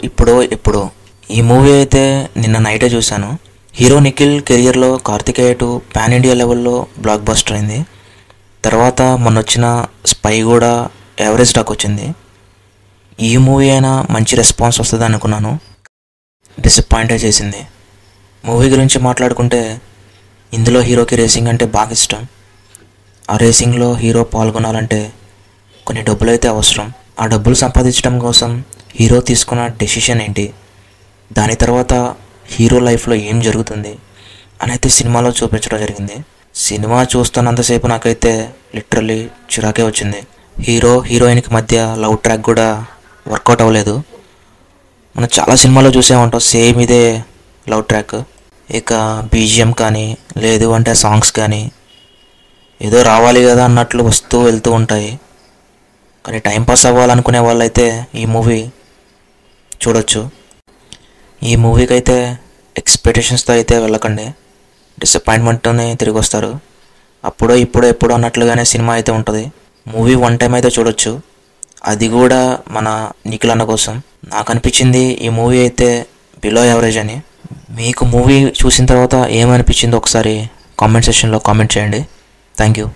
ఎప్పుడో ఈ మూవీ అయితే నిన్న నైటే చూశాను. హీరో నిఖిల్ కెరియర్లో కార్తికేయ 2 పాన్ ఇండియా లెవెల్లో బ్లాక్ బస్టర్ అయింది. తర్వాత మొన్నొచ్చిన స్పై కూడా యావరేజ్ టాక్ వచ్చింది. ఈ మూవీ అయినా మంచి రెస్పాన్స్ వస్తుంది అనుకున్నాను, డిసప్పాయింట్ చేసింది. మూవీ గురించి మాట్లాడుకుంటే ఇందులో హీరోకి రేసింగ్ అంటే బాగా ఇష్టం. ఆ రేసింగ్లో హీరో పాల్గొనాలంటే కొన్ని డబ్బులు అయితే అవసరం. ఆ డబ్బులు సంపాదించడం కోసం హీరో తీసుకున్న డెసిషన్ ఏంటి, దాని తర్వాత హీరో లైఫ్లో ఏం జరుగుతుంది అని అయితే సినిమాలో చూపించడం జరిగింది. సినిమా చూస్తున్నంతసేపు నాకైతే లిటరల్లీ చిరాకే వచ్చింది. హీరో హీరోయిన్కి మధ్య లవ్ ట్రాక్ కూడా వర్కౌట్ అవ్వలేదు. మనం చాలా సినిమాలో చూసే ఉంటాం సేమ్ ఇదే లవ్ ట్రాక్. ఇక బీజిఎం కానీ లేదు అంటే సాంగ్స్ కానీ ఏదో రావాలి కదా అన్నట్లు వస్తూ వెళ్తూ ఉంటాయి. కానీ టైంపాస్ అవ్వాలనుకునే వాళ్ళైతే ఈ మూవీ చూడొచ్చు. ఈ మూవీకి అయితే ఎక్స్పెక్టేషన్స్తో అయితే వెళ్ళకండి, డిసప్పాయింట్మెంట్తోనే తిరిగి వస్తారు. ఎప్పుడో అన్నట్లుగానే సినిమా అయితే ఉంటుంది. మూవీ 1 టైం అయితే చూడొచ్చు, అది కూడా మన నిఖిల్ అన్న కోసం. నాకు అనిపించింది ఈ మూవీ అయితే బిలో యావరేజ్ అని. మీకు మూవీ చూసిన తర్వాత ఏమనిపించిందో ఒకసారి కామెంట్ సెక్షన్లో కామెంట్ చేయండి. Thank you.